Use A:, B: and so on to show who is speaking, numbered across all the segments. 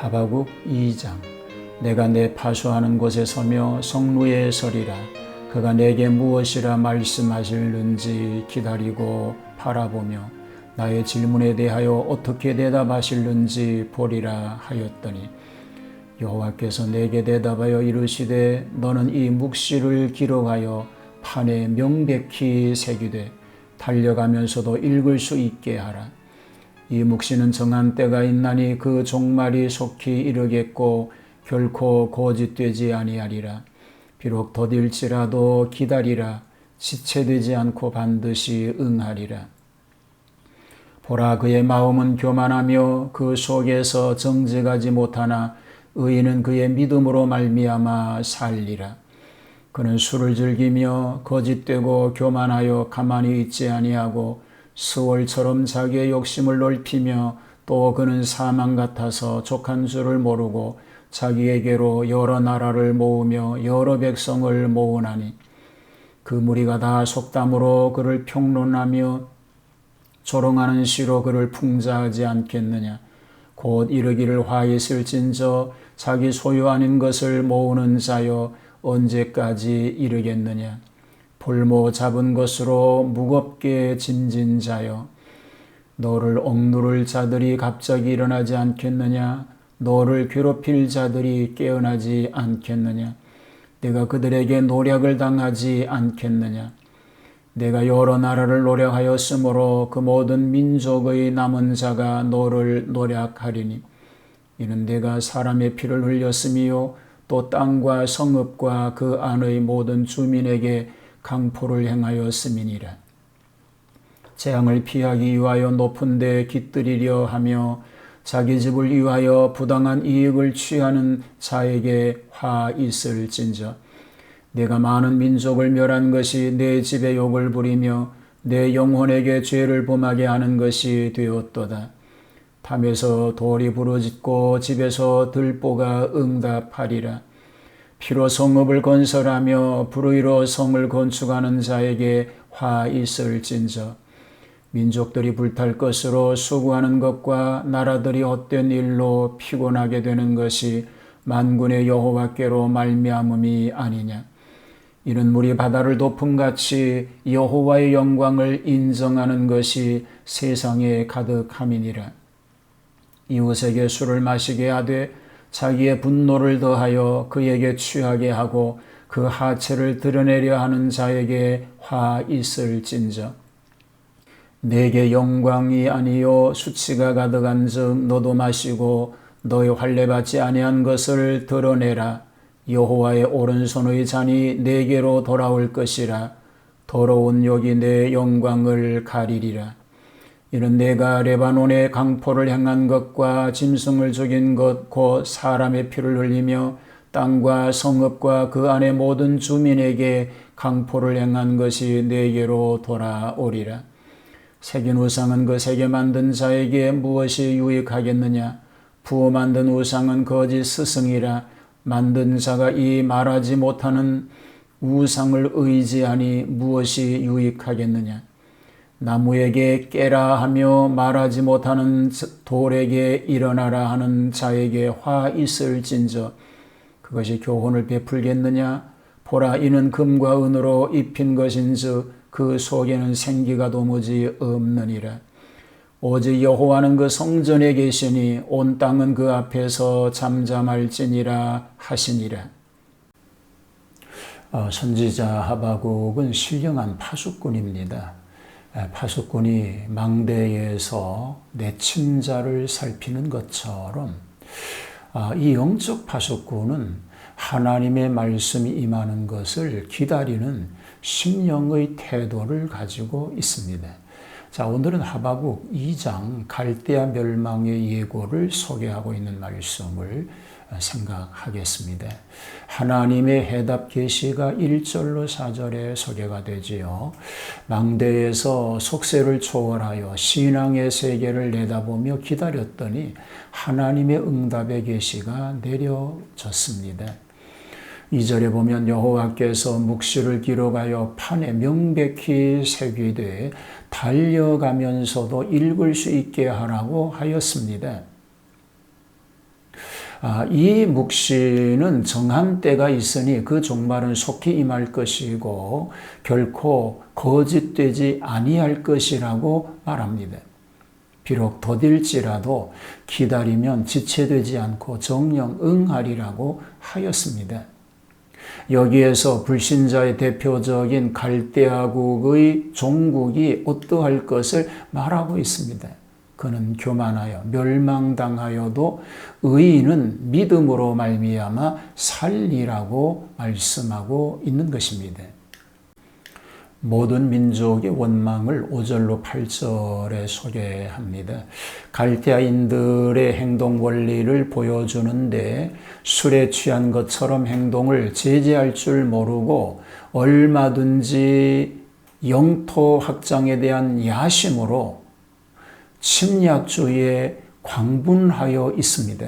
A: 하박국 2장. 내가 내 파수하는 곳에 서며 성루에 서리라. 그가 내게 무엇이라 말씀하실는지 기다리고 바라보며 나의 질문에 대하여 어떻게 대답하실는지 보리라 하였더니, 여호와께서 내게 대답하여 이르시되 너는 이 묵시를 기록하여 판에 명백히 새기되 달려가면서도 읽을 수 있게 하라. 이 묵시는 정한 때가 있나니 그 종말이 속히 이르겠고 결코 거짓되지 아니하리라. 비록 더딜지라도 기다리라. 지체되지 않고 반드시 응하리라. 보라, 그의 마음은 교만하며 그 속에서 정직하지 못하나 의인은 그의 믿음으로 말미암아 살리라. 그는 술을 즐기며 거짓되고 교만하여 가만히 있지 아니하고 스월처럼 자기의 욕심을 넓히며, 또 그는 사망 같아서 족한 줄을 모르고 자기에게로 여러 나라를 모으며 여러 백성을 모으나니, 그 무리가 다 속담으로 그를 평론하며 조롱하는 시로 그를 풍자하지 않겠느냐. 곧 이르기를 화 있을진저 자기 소유 아닌 것을 모으는 자여 언제까지 이르겠느냐. 볼모 잡은 것으로 무겁게 짐진 자여, 너를 억누를 자들이 갑자기 일어나지 않겠느냐. 너를 괴롭힐 자들이 깨어나지 않겠느냐. 내가 그들에게 노략을 당하지 않겠느냐. 내가 여러 나라를 노략하였으므로 그 모든 민족의 남은 자가 너를 노략하리니, 이는 내가 사람의 피를 흘렸으며 또 땅과 성읍과 그 안의 모든 주민에게 강포를 행하였음이니라. 재앙을 피하기 위하여 높은 데 깃들이려 하며 자기 집을 위하여 부당한 이익을 취하는 자에게 화 있을진저, 내가 많은 민족을 멸한 것이 내 집에 욕을 부리며 내 영혼에게 죄를 범하게 하는 것이 되었도다. 담에서 돌이 부러짓고 집에서 들보가 응답하리라. 피로 성읍을 건설하며 불의로 성을 건축하는 자에게 화 있을진저, 민족들이 불탈 것으로 수고하는 것과 나라들이 헛된 일로 피곤하게 되는 것이 만군의 여호와께로 말미암음이 아니냐. 이는 물이 바다를 덮음같이 여호와의 영광을 인정하는 것이 세상에 가득함이니라. 이웃에게 술을 마시게 하되 자기의 분노를 더하여 그에게 취하게 하고 그 하체를 드러내려 하는 자에게 화 있을진저, 내게 영광이 아니요 수치가 가득한즉 너도 마시고 너의 할례받지 아니한 것을 드러내라. 여호와의 오른손의 잔이 내게로 돌아올 것이라. 더러운 욕이 내 영광을 가리리라. 이는 내가 레바논에 강포를 행한 것과 짐승을 죽인 것 곧 사람의 피를 흘리며 땅과 성읍과 그 안의 모든 주민에게 강포를 행한 것이 내게로 돌아오리라. 새긴 우상은 그 새겨 만든 자에게 무엇이 유익하겠느냐. 부어 만든 우상은 거짓 스승이라. 만든 자가 이 말하지 못하는 우상을 의지하니 무엇이 유익하겠느냐. 나무에게 깨라 하며 말하지 못하는 돌에게 일어나라 하는 자에게 화 있을진저, 그것이 교훈을 베풀겠느냐. 보라, 이는 금과 은으로 입힌 것인즉 그 속에는 생기가 도무지 없느니라. 오직 여호와는 그 성전에 계시니 온 땅은 그 앞에서 잠잠할지니라 하시니라. 선지자 하박국은 신령한 파수꾼입니다. 파수꾼이 망대에서 내친자를 살피는 것처럼 이 영적 파수꾼은 하나님의 말씀이 임하는 것을 기다리는 심령의 태도를 가지고 있습니다. 자, 오늘은 하박국 2장 갈대아 멸망의 예고를 소개하고 있는 말씀을 생각하겠습니다. 하나님의 해답 계시가 1절로 4절에 소개가 되지요. 망대에서 속세를 초월하여 신앙의 세계를 내다보며 기다렸더니 하나님의 응답의 계시가 내려졌습니다. 2절에 보면 여호와께서 묵시를 기록하여 판에 명백히 새기되 달려가면서도 읽을 수 있게 하라고 하였습니다. 이 묵시는 정한 때가 있으니 그 종말은 속히 임할 것이고 결코 거짓되지 아니할 것이라고 말합니다. 비록 더딜지라도 기다리면 지체되지 않고 정령 응하리라고 하였습니다. 여기에서 불신자의 대표적인 갈대아국의 종국이 어떠할 것을 말하고 있습니다. 그는 교만하여 멸망당하여도 의인은 믿음으로 말미암아 살리라고 말씀하고 있는 것입니다. 모든 민족의 원망을 5절로 8절에 소개합니다. 갈대아인들의 행동 원리를 보여주는데 술에 취한 것처럼 행동을 제재할 줄 모르고 얼마든지 영토 확장에 대한 야심으로 침략주의에 광분하여 있습니다.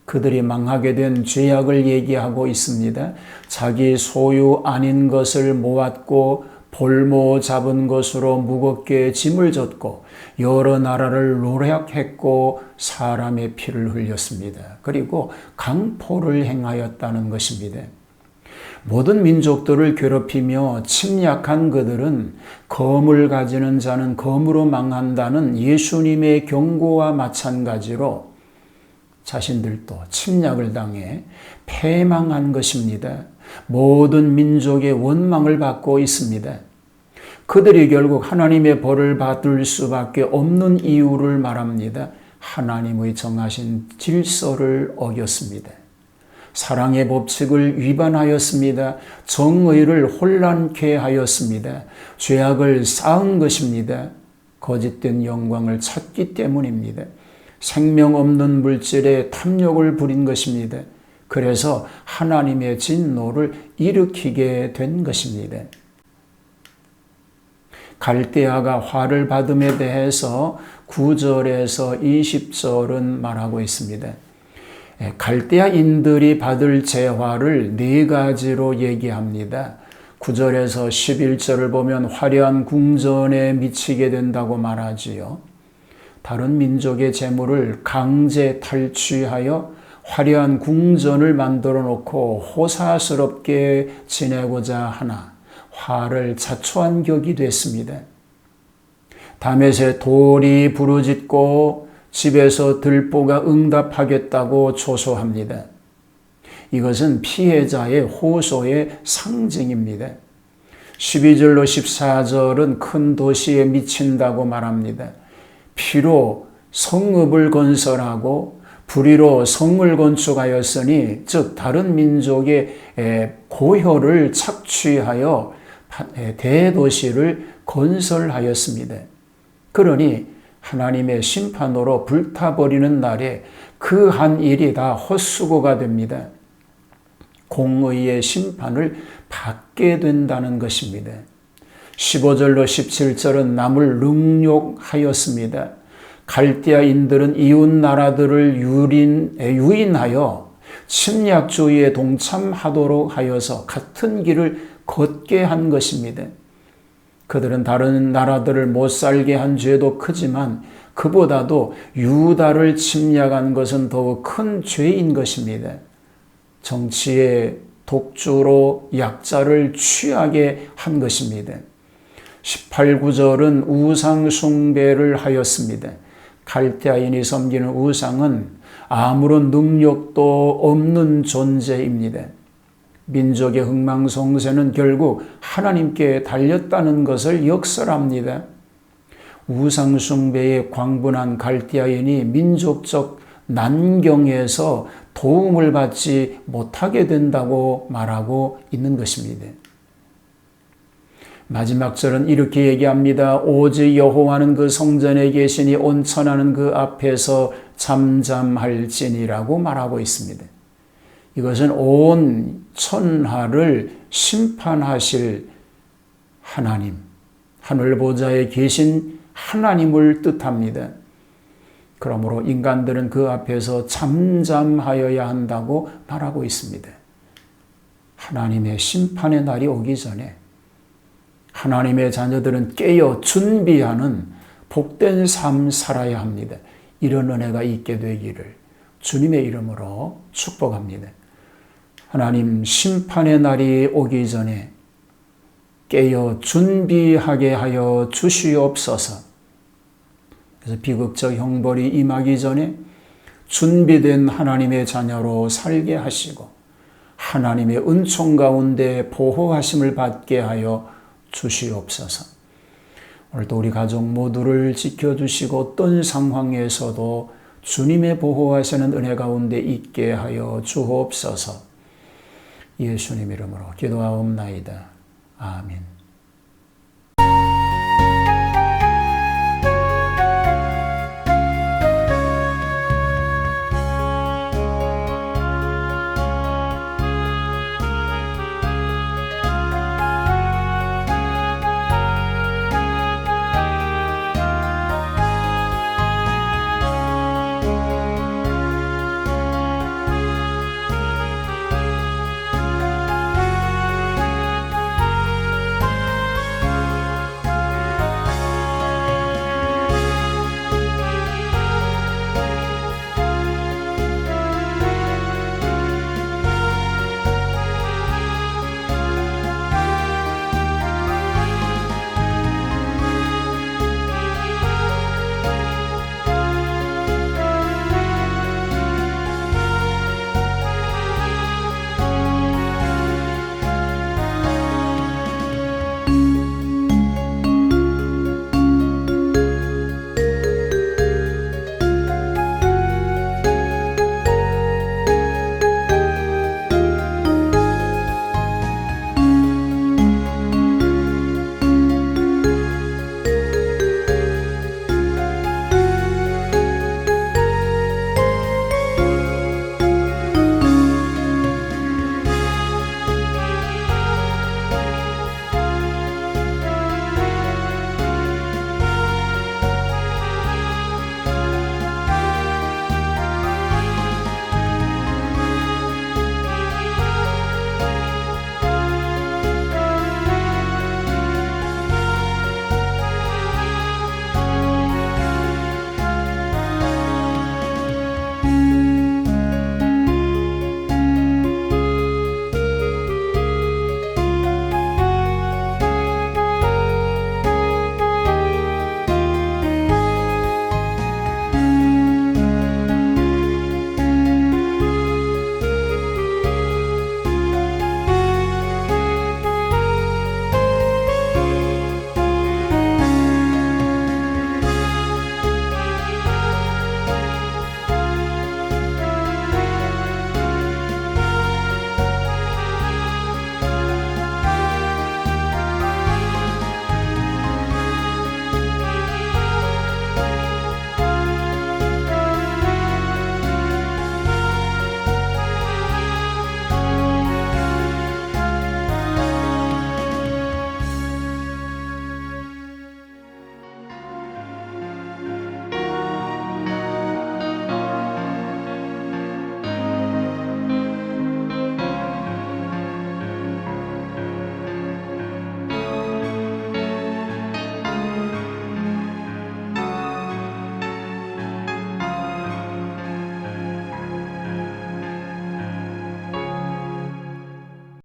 A: 그들이 망하게 된 죄악을 얘기하고 있습니다. 자기 소유 아닌 것을 모았고 볼모 잡은 것으로 무겁게 짐을 졌고 여러 나라를 노략했고 사람의 피를 흘렸습니다. 그리고 강포를 행하였다는 것입니다. 모든 민족들을 괴롭히며 침략한 그들은 검을 가지는 자는 검으로 망한다는 예수님의 경고와 마찬가지로 자신들도 침략을 당해 패망한 것입니다. 모든 민족의 원망을 받고 있습니다. 그들이 결국 하나님의 벌을 받을 수밖에 없는 이유를 말합니다. 하나님의 정하신 질서를 어겼습니다. 사랑의 법칙을 위반하였습니다. 정의를 혼란케 하였습니다. 죄악을 쌓은 것입니다. 거짓된 영광을 찾기 때문입니다. 생명 없는 물질에 탐욕을 부린 것입니다. 그래서 하나님의 진노를 일으키게 된 것입니다. 갈대아가 화를 받음에 대해서 9절에서 20절은 말하고 있습니다. 갈대아인들이 받을 재화를 4가지로 얘기합니다. 9절에서 11절을 보면 화려한 궁전에 미치게 된다고 말하지요. 다른 민족의 재물을 강제 탈취하여 화려한 궁전을 만들어 놓고 호사스럽게 지내고자 하나 화를 자초한 격이 됐습니다. 다메섹 돌이 부르짖고 집에서 들보가 응답하겠다고 조소합니다. 이것은 피해자의 호소의 상징입니다. 12절로 14절은 큰 도시에 미친다고 말합니다. 피로 성읍을 건설하고 불의로 성을 건축하였으니 즉 다른 민족의 고혈을 착취하여 대도시를 건설하였습니다. 그러니 하나님의 심판으로 불타버리는 날에 그 한 일이 다 헛수고가 됩니다. 공의의 심판을 받게 된다는 것입니다. 15절로 17절은 남을 능욕하였습니다. 갈대아인들은 이웃 나라들을 유인하여 침략주의에 동참하도록 하여서 같은 길을 걷게 한 것입니다. 그들은 다른 나라들을 못 살게 한 죄도 크지만 그보다도 유다를 침략한 것은 더욱 큰 죄인 것입니다. 정치의 독주로 약자를 취하게 한 것입니다. 18, 9절은 우상 숭배를 하였습니다. 갈대아인이 섬기는 우상은 아무런 능력도 없는 존재입니다. 민족의 흥망성쇠는 결국 하나님께 달렸다는 것을 역설합니다. 우상 숭배에 광분한 갈대아인이 민족적 난경에서 도움을 받지 못하게 된다고 말하고 있는 것입니다. 마지막 절은 이렇게 얘기합니다. 오직 여호와는 그 성전에 계시니 온 천하는 그 앞에서 잠잠할지니라고 말하고 있습니다. 이것은 온 천하를 심판하실 하나님, 하늘 보좌에 계신 하나님을 뜻합니다. 그러므로 인간들은 그 앞에서 잠잠하여야 한다고 말하고 있습니다. 하나님의 심판의 날이 오기 전에 하나님의 자녀들은 깨어 준비하는 복된 삶 살아야 합니다. 이런 은혜가 있게 되기를 주님의 이름으로 축복합니다. 하나님, 심판의 날이 오기 전에 깨어 준비하게 하여 주시옵소서. 그래서 비극적 형벌이 임하기 전에 준비된 하나님의 자녀로 살게 하시고 하나님의 은총 가운데 보호하심을 받게 하여 주시옵소서. 오늘도 우리 가족 모두를 지켜주시고 어떤 상황에서도 주님의 보호하시는 은혜 가운데 있게 하여 주옵소서. 예수님 이름으로 기도하옵나이다. 아멘.